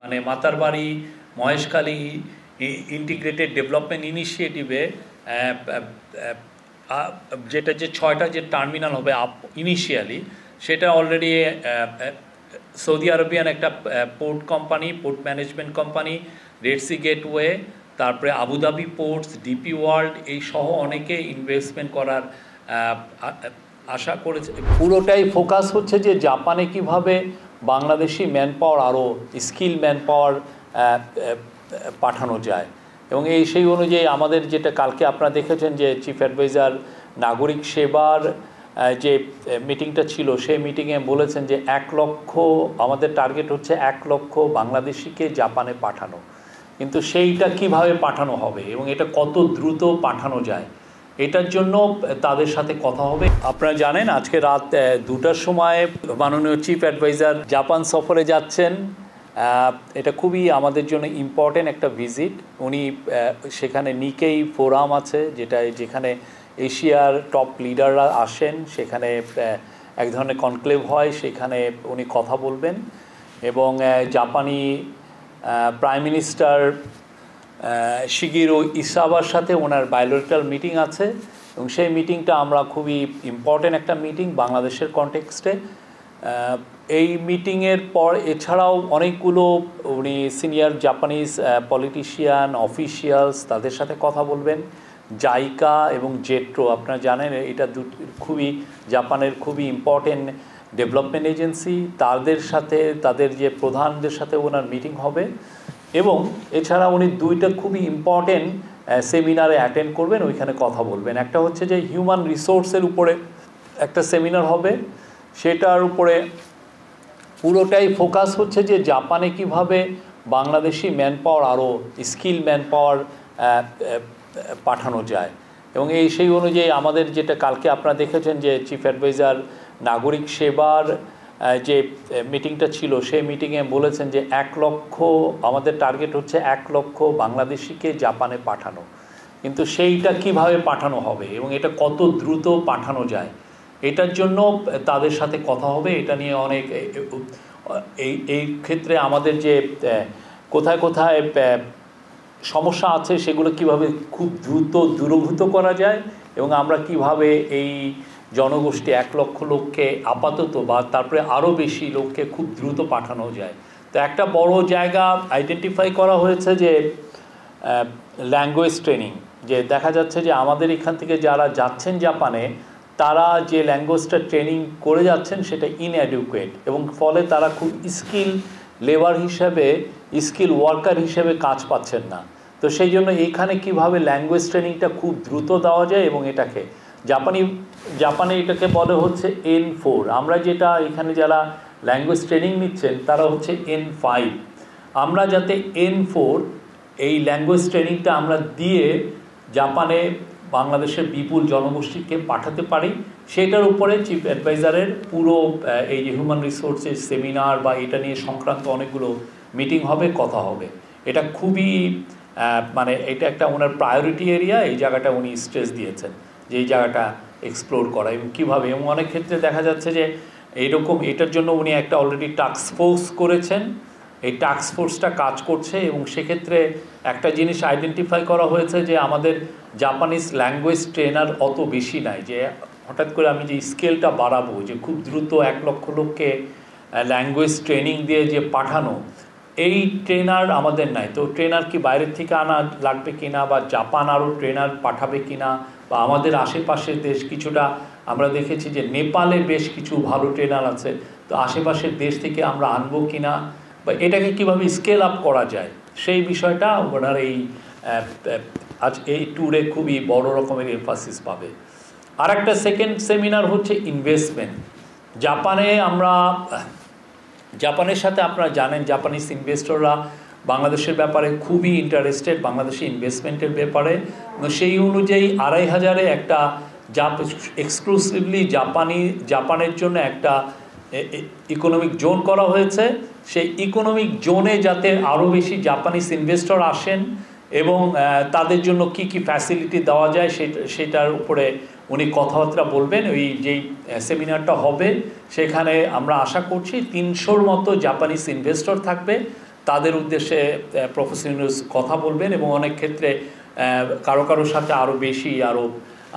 মানে Matarbari Maheshkhali integrated development ইনিশিয়েটিভে যেটা যে 6টা যে টার্মিনাল হবে ইনিশিয়ালি, সেটা অলরেডি সৌদি আরবিয়ান একটা port company, port management company, Red Sea gateway, তারপরে আবুধাবি পোর্টস, ডিপি ওয়ার্ল্ড, এই সহ অনেকে ইনভেস্টমেন্ট করার আশা করেছে। পুরোটাই ফোকাস হচ্ছে যে জাপানে কিভাবে বাংলাদেশি ম্যান পাওয়ার, আরও স্কিল ম্যান পাওয়ার পাঠানো যায়। এবং সেই অনুযায়ী আমাদের যেটা কালকে আপনারা দেখেছেন যে চিফ অ্যাডভাইজার নাগরিক সেবার যে মিটিংটা ছিল, সেই মিটিংয়ে বলেছেন যে 1 লক্ষ আমাদের টার্গেট হচ্ছে 1 লক্ষ বাংলাদেশিকে জাপানে পাঠানো। কিন্তু সেইটা কিভাবে পাঠানো হবে এবং এটা কত দ্রুত পাঠানো যায়, এটার জন্য তাদের সাথে কথা হবে। আপনারা জানেন আজকে রাত 2টার সময় মাননীয় চিফ অ্যাডভাইজার জাপান সফরে যাচ্ছেন। এটা খুবই আমাদের জন্য ইম্পর্টেন্ট একটা ভিজিট। উনি সেখানে নিকেই ফোরাম আছে, যেখানে এশিয়ার টপ লিডাররা আসেন, সেখানে এক ধরনের কনক্লেভ হয়, সেখানে উনি কথা বলবেন। এবং জাপানি প্রাইম মিনিস্টার শিগেরু ইসাবার সাথে ওনার বায়োলেটারাল মিটিং আছে, এবং সেই মিটিংটা আমরা খুবই ইম্পর্টেন্ট একটা মিটিং বাংলাদেশের কনটেক্সটে। এই মিটিংয়ের পর এছাড়াও অনেকগুলো উনি সিনিয়র জাপানিজ পলিটিশিয়ান, অফিসিয়ালস, তাদের সাথে কথা বলবেন। জাইকা এবং জেট্রো, আপনারা জানেন এটা খুবই জাপানের খুবই ইম্পর্টেন্ট ডেভেলপমেন্ট এজেন্সি, তাদের সাথে, তাদের যে প্রধানদের সাথে ওনার মিটিং হবে। এবং এছাড়া উনি 2টা খুবই ইম্পর্টেন্ট সেমিনারে অ্যাটেন্ড করবেন, ওইখানে কথা বলবেন। একটা হচ্ছে যে হিউম্যান রিসোর্সের উপরে একটা সেমিনার হবে, সেটার উপরে পুরোটাই ফোকাস হচ্ছে যে জাপানে কিভাবে বাংলাদেশি ম্যান পাওয়ার, আরও স্কিল ম্যান পাওয়ার পাঠানো যায়। এবং সেই অনুযায়ী আমাদের যেটা কালকে আপনারা দেখেছেন যে চিফ অ্যাডভাইজার নাগরিক সেবার যে মিটিংটা ছিল, সেই মিটিংয়ে বলেছেন যে 1 লক্ষ আমাদের টার্গেট হচ্ছে 1 লক্ষ বাংলাদেশিকে জাপানে পাঠানো। কিন্তু সেইটা কিভাবে পাঠানো হবে এবং এটা কত দ্রুত পাঠানো যায়, এটার জন্য তাদের সাথে কথা হবে। এটা নিয়ে অনেক এই ক্ষেত্রে আমাদের যে কোথায় কোথায় সমস্যা আছে সেগুলো কিভাবে খুব দ্রুত দূরীভূত করা যায়, এবং আমরা কিভাবে এই জনগোষ্ঠী 1 লক্ষ লোককে আপাতত বা তারপরে আরও বেশি লোককে খুব দ্রুত পাঠানো যায়। তো একটা বড় জায়গা আইডেন্টিফাই করা হয়েছে যে ল্যাঙ্গুয়েজ ট্রেনিং। যে দেখা যাচ্ছে যে আমাদের এখান থেকে যারা যাচ্ছেন জাপানে, তারা যে ল্যাঙ্গুয়েজটা ট্রেনিং করে যাচ্ছেন সেটা ইনঅ্যাডিকুয়েট, এবং ফলে তারা খুব স্কিল লেবার হিসেবে, স্কিল ওয়ার্কার হিসেবে কাজ পাচ্ছেন না। তো সেই জন্য এইখানে কিভাবে ল্যাঙ্গুয়েজ ট্রেনিংটা খুব দ্রুত দেওয়া যায়, এবং এটাকে জাপানে এটাকে বলে হচ্ছে N4। আমরা যেটা এখানে যারা ল্যাঙ্গুয়েজ ট্রেনিং নিচ্ছেন তারা হচ্ছে N5। আমরা যাতে N4 এই ল্যাঙ্গুয়েজ ট্রেনিংটা আমরা দিয়ে জাপানে বাংলাদেশের বিপুল জনগোষ্ঠীকে পাঠাতে পারি, সেটার উপরে চিফ অ্যাডভাইজারের পুরো এই যে হিউম্যান রিসোর্সেস সেমিনার বা এটা নিয়ে সংক্রান্ত অনেকগুলো মিটিং হবে, কথা হবে। এটা খুবই মানে এটা একটা ওনার প্রায়োরিটি এরিয়া। এই জায়গাটা উনি স্ট্রেস দিয়েছেন যে এই জায়গাটা এক্সপ্লোর করা এবং কীভাবে। এবং অনেক ক্ষেত্রে দেখা যাচ্ছে যে এইরকম এটার জন্য উনি একটা অলরেডি টাস্ক ফোর্স করেছেন, এই টাস্ক ফোর্সটা কাজ করছে। এবং সেক্ষেত্রে একটা জিনিস আইডেন্টিফাই করা হয়েছে যে আমাদের জাপানিজ ল্যাঙ্গুয়েজ ট্রেনার অত বেশি নাই, যে হঠাৎ করে আমি যে স্কেলটা বাড়াবো, যে খুব দ্রুত 1 লক্ষ লোককে ল্যাঙ্গুয়েজ ট্রেনিং দিয়ে যে পাঠানো, এই ট্রেনার আমাদের নাই। তো ট্রেনার কি বাইরের থেকে আনা লাগবে কিনা, বা জাপান আরও ট্রেনার পাঠাবে কিনা, বা আমাদের আশেপাশের দেশ কিছুটা আমরা দেখেছি যে নেপালে বেশ কিছু ভালো ট্রেনার আছে, তো আশেপাশের দেশ থেকে আমরা আনবো কিনা, বা এটাকে কিভাবে স্কেল আপ করা যায়, সেই বিষয়টা ওনার এই ট্যুরে খুবই বড় রকমের এমফাসিস পাবে। আর একটা সেকেন্ড সেমিনার হচ্ছে ইনভেস্টমেন্ট। জাপানের সাথে আপনারা জানেন জাপানিজ ইনভেস্টররা বাংলাদেশের ব্যাপারে খুবই ইন্টারেস্টেড, বাংলাদেশে ইনভেস্টমেন্টের ব্যাপারে। সেই অনুযায়ী 2500-এ একটা এক্সক্লুসিভলি জাপানের জন্য একটা ইকোনমিক জোন করা হয়েছে। সেই ইকোনমিক জোনে যাতে আরও বেশি জাপানিজ ইনভেস্টর আসেন এবং তাদের জন্য কি কি ফ্যাসিলিটি দেওয়া যায় সেটার উপরে উনি কথাবার্তা বলবেন। ওই যেই সেমিনারটা হবে সেখানে আমরা আশা করছি 300-র মতো জাপানিজ ইনভেস্টর থাকবে। তাদের উদ্দেশ্যে প্রফেসর ইউনূস কথা বলবেন এবং অনেক ক্ষেত্রে কারোর সাথে আরও বেশি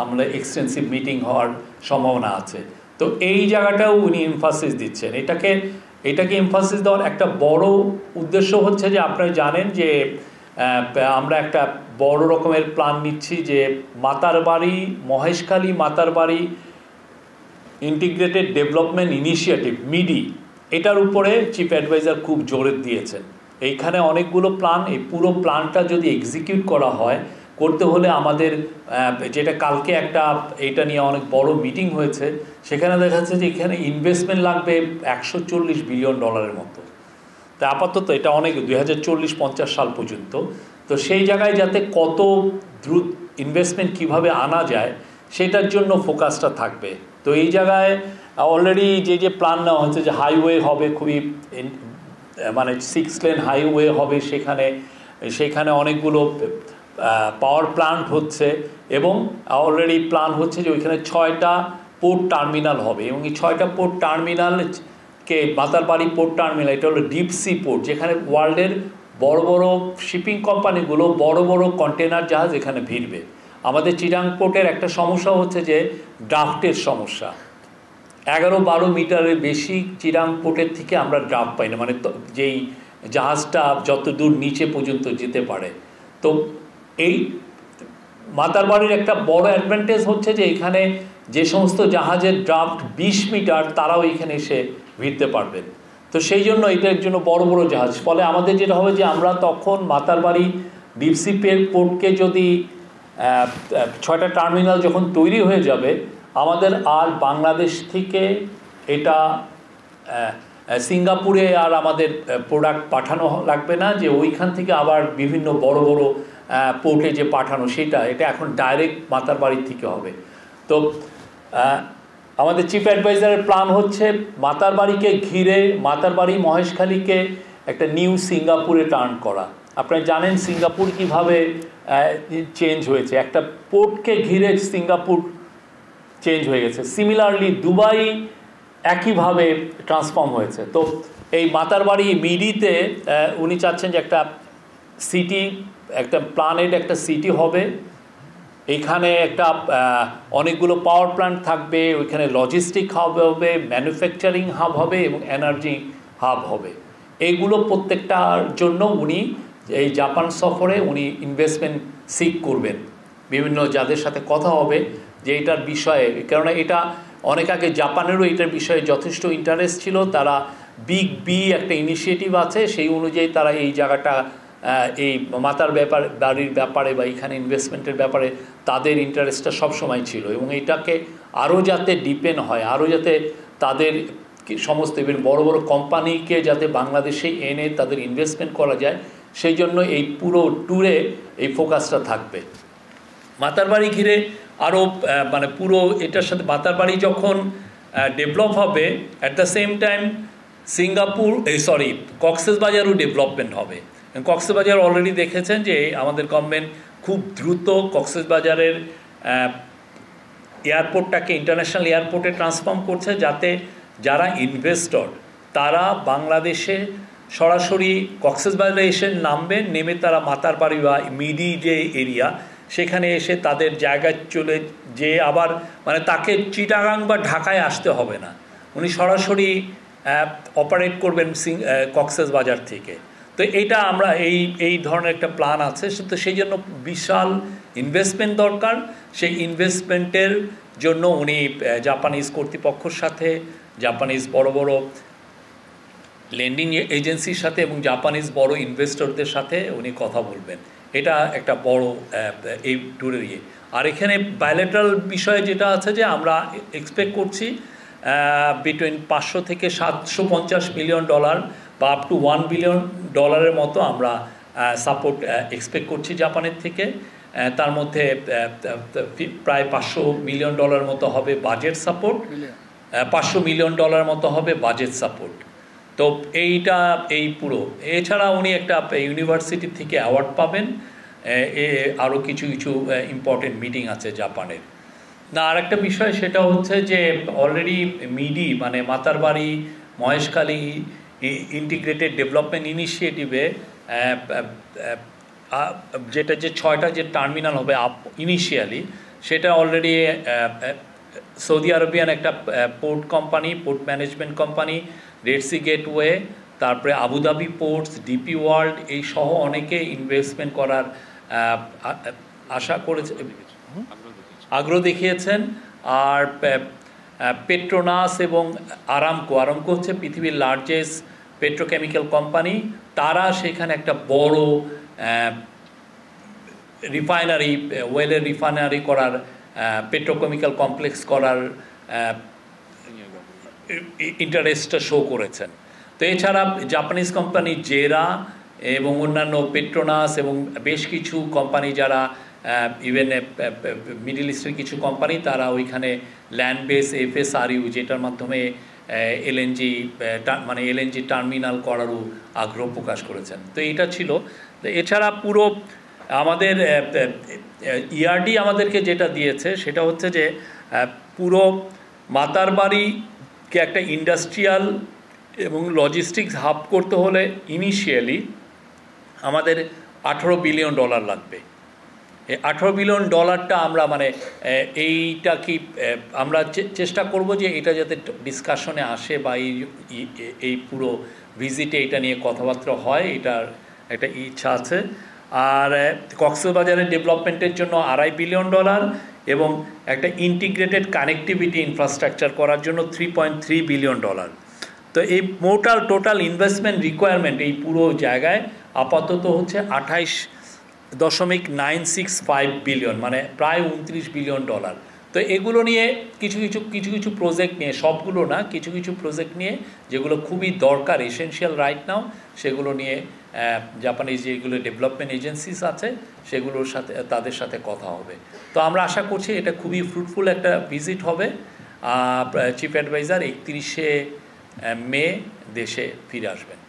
আমরা এক্সটেন্সিভ মিটিং হওয়ার সম্ভাবনা আছে। তো এই জায়গাটাও উনি এমফাসিস দিচ্ছেন। এটাকে এমফাসিস দেওয়ার একটা বড় উদ্দেশ্য হচ্ছে যে আপনারা জানেন যে আমরা একটা বড় রকমের প্ল্যান নিচ্ছি যে Matarbari Maheshkhali Matarbari integrated development initiative MIDI, এটার উপরে চিফ অ্যাডভাইজার খুব জোর দিয়েছেন। এইখানে অনেকগুলো প্ল্যান, এই পুরো প্ল্যানটা যদি এক্সিকিউট করা হয়, করতে হলে আমাদের যেটা কালকে এটা নিয়ে অনেক বড় মিটিং হয়েছে, সেখানে দেখা যাচ্ছে যে এখানে ইনভেস্টমেন্ট লাগবে $140 বিলিয়ন মতো। তা আপাতত এটা অনেক 2040-50 সাল পর্যন্ত। তো সেই জায়গায় যাতে কত দ্রুত ইনভেস্টমেন্ট কিভাবে আনা যায় সেটার জন্য ফোকাসটা থাকবে। তো এই জায়গায় অলরেডি যে প্ল্যান নেওয়া হচ্ছে যে হাইওয়ে হবে, খুবই মানে 6 লেন হাইওয়ে হবে, সেখানে অনেকগুলো পাওয়ার প্ল্যান্ট হচ্ছে এবং অলরেডি প্ল্যান হচ্ছে যে ওইখানে 6টা পোর্ট টার্মিনাল হবে এবং এই 6টা পোর্ট টার্মিনালকে মাতারবাড়ি পোর্ট টার্মিনাল, এটা হলো ডিপ সি পোর্ট, যেখানে ওয়ার্ল্ডের বড় বড় শিপিং কোম্পানিগুলো বড় বড় কন্টেনার জাহাজ এখানে ভিড়বে। আমাদের চিটাং পোর্টের একটা সমস্যা হচ্ছে যে ড্রাফটের সমস্যা। 11-12 মিটারের বেশি চিটাং পোর্টের থেকে আমরা ড্রাফট পাই না, মানে যেই জাহাজটা যত দূর নিচে পর্যন্ত যেতে পারে। তো এই মাতারবাড়ির একটা বড় অ্যাডভান্টেজ হচ্ছে যে এখানে যে সমস্ত জাহাজের ড্রাফট 20 মিটার তারাও এখানে এসে ভিড়তে পারবেন। তো সেই জন্য এটার জন্য বড় বড় জাহাজ, ফলে আমাদের যেটা হবে যে আমরা তখন মাতারবাড়ি ডিপসি পোর্টকে যদি 6টা টার্মিনাল যখন তৈরি হয়ে যাবে, আমাদের আর বাংলাদেশ থেকে এটা সিঙ্গাপুরে আর আমাদের প্রোডাক্ট পাঠানো লাগবে না, যে ওইখান থেকে আবার বিভিন্ন বড় বড় পোর্টে যে পাঠানো এটা এখন ডাইরেক্ট মাতারবাড়ির থেকে হবে। তো আমাদের চিফ অ্যাডভাইজারের প্ল্যান হচ্ছে মাতারবাড়িকে ঘিরে মাতারবাড়ি মহেশখালীকে একটা নিউ সিঙ্গাপুরে টার্ন করা। আপনারা জানেন সিঙ্গাপুর কিভাবে চেঞ্জ হয়েছে, একটা পোর্টকে ঘিরে সিঙ্গাপুর চেঞ্জ হয়ে গেছে। সিমিলারলি দুবাই একইভাবে ট্রান্সফর্ম হয়েছে। তো এই মাতারবাড়ি মিডিতে উনি চাচ্ছেন যে একটা সিটি, একটা প্ল্যানেড একটা সিটি হবে, এইখানে একটা অনেকগুলো পাওয়ার প্ল্যান্ট থাকবে, ওইখানে লজিস্টিক হাব হবে, ম্যানুফ্যাকচারিং হাব হবে এবং এনার্জি হাব হবে। এইগুলো প্রত্যেকটার জন্য উনি এই জাপান সফরে উনি ইনভেস্টমেন্ট সিক করবেন, বিভিন্ন যাদের সাথে কথা হবে যে এটার বিষয়ে, কেননা এটা অনেক আগে জাপানেরও এটার বিষয়ে যথেষ্ট ইন্টারেস্ট ছিল। তারা বিগ বি একটা ইনিশিয়েটিভ আছে, সেই অনুযায়ী তারা এই জায়গাটা এই বাড়ির ব্যাপারে বা এখানে ইনভেস্টমেন্টের ব্যাপারে তাদের ইন্টারেস্টটা সবসময় ছিল এবং এটাকে আরও যাতে ডিপেন্ড হয়, আরও যাতে তাদের সমস্ত বড় বড় কোম্পানিকে যাতে বাংলাদেশে এনে তাদের ইনভেস্টমেন্ট করা যায়, সেই জন্য এই পুরো ট্যুরে এই ফোকাসটা থাকবে। মাতারবাড়ি ঘিরে আরও মানে পুরো এটার সাথে মাতারবাড়ি যখন ডেভেলপ হবে, অ্যাট দ্য সেম টাইম কক্সবাজারও ডেভেলপমেন্ট হবে। কক্সবাজার অলরেডি দেখেছেন যে আমাদের গভর্নমেন্ট খুব দ্রুত কক্সবাজারের এয়ারপোর্টটাকে ইন্টারন্যাশনাল এয়ারপোর্টে ট্রান্সফর্ম করছে, যাতে যারা ইনভেস্টর তারা বাংলাদেশে সরাসরি কক্সবাজারে এসে নামবেন, নেমে তারা মাতারবাড়ি বা মিডি যে এরিয়া সেখানে এসে তাদের জায়গায় চলে যে আবার মানে তাকে চিটাগাং বা ঢাকায় আসতে হবে না, উনি সরাসরি অপারেট করবেন কক্সবাজার থেকে। তো এটা আমরা এই ধরনের একটা প্ল্যান আছে। তো সেই জন্য বিশাল ইনভেস্টমেন্ট দরকার। সেই ইনভেস্টমেন্টের জন্য উনি জাপানিজ কর্তৃপক্ষের সাথে, জাপানিজ বড় বড় লেন্ডিং এজেন্সির সাথে এবং জাপানিজ বড় ইনভেস্টরদের সাথে উনি কথা বলবেন। এটা একটা বড় এই ট্যুরের ইয়ে। আর এখানে বায়োলেটারাল বিষয়ে যেটা আছে যে আমরা এক্সপেক্ট করছি বিটুইন $500 থেকে $750 মিলিয়ন বা আপ টু $1 বিলিয়ন মতো আমরা সাপোর্ট এক্সপেক্ট করছি জাপানের থেকে। তার মধ্যে প্রায় $500 মিলিয়ন মতো হবে বাজেট সাপোর্ট, $500 মিলিয়ন মতো হবে বাজেট সাপোর্ট। তো এই পুরো এছাড়া উনি একটা ইউনিভার্সিটি থেকে অ্যাওয়ার্ড পাবেন। আরও কিছু ইম্পর্টেন্ট মিটিং আছে জাপানের। না, আর একটা বিষয় সেটা হচ্ছে যে অলরেডি মিডি মানে মাতারবাড়ি মহেশখালী ইন্টিগ্রেটেড ডেভেলপমেন্ট ইনিশিয়েটিভে যেটা যে 6টা যে টার্মিনাল হবে ইনিশিয়ালি, সেটা অলরেডি সৌদি আরবিয়ান একটা port company, port management company, Red Sea gateway, তারপরে আবুধাবি পোর্টস, ডিপি ওয়ার্ল্ড, এই সহ অনেকে ইনভেস্টমেন্ট করার আশা করেছে, আগ্রহ দেখিয়েছেন। আর পেট্রোনাস এবং আরামকো হচ্ছে পৃথিবীর লার্জেস্ট পেট্রোকেমিক্যাল কোম্পানি, তারা সেখানে একটা বড় রিফাইনারি, ওয়েলের রিফাইনারি করার, পেট্রোকেমিক্যাল কমপ্লেক্স করার ইন্টারেস্টটা শো করেছেন। তো এছাড়া জাপানিজ কোম্পানি জেরা এবং অন্যান্য পেট্রোনাস এবং বেশ কিছু কোম্পানি যারা ইভেন মিডল ইস্টের কিছু কোম্পানি, তারা ওইখানে ল্যান্ড বেস FSRU, যেটার মাধ্যমে এলএনজি টার্মিনাল করারও আগ্রহ প্রকাশ করেছেন। তো এটা ছিল। এছাড়া পুরো আমাদের ERD আমাদেরকে যেটা দিয়েছে সেটা হচ্ছে যে পুরো মাতারবাড়িকে একটা ইন্ডাস্ট্রিয়াল এবং লজিস্টিক্স হাব করতে হলে ইনিশিয়ালি আমাদের $18 বিলিয়ন লাগবে। এই $18 বিলিয়ন আমরা এইটা কি আমরা চেষ্টা করব যে এটা যাতে ডিসকাশনে আসে বা এই পুরো ভিজিটে এটা নিয়ে কথাবার্তা হয়, এটার একটা ইচ্ছা আছে। আর কক্সবাজারের ডেভেলপমেন্টের জন্য $2.5 বিলিয়ন এবং একটা ইন্টিগ্রেটেড কানেক্টিভিটি ইনফ্রাস্ট্রাকচার করার জন্য $3.3 বিলিয়ন। তো এই টোটাল ইনভেস্টমেন্ট রিকোয়ারমেন্ট এই পুরো জায়গায় আপাতত হচ্ছে $28.965 বিলিয়ন, প্রায় $29 বিলিয়ন। তো এগুলো নিয়ে কিছু প্রজেক্ট নিয়ে, সবগুলো না, কিছু প্রজেক্ট নিয়ে যেগুলো খুবই দরকার, এসেনশিয়াল রাইট নাও, সেগুলো নিয়ে জাপানিজ যেগুলো ডেভেলপমেন্ট এজেন্সিস আছে সেগুলোর সাথে, তাদের সাথে কথা হবে। তো আমরা আশা করছি এটা খুবই ফ্রুটফুল একটা ভিজিট হবে। চিফ অ্যাডভাইজার 31শে মে দেশে ফিরে আসবেন।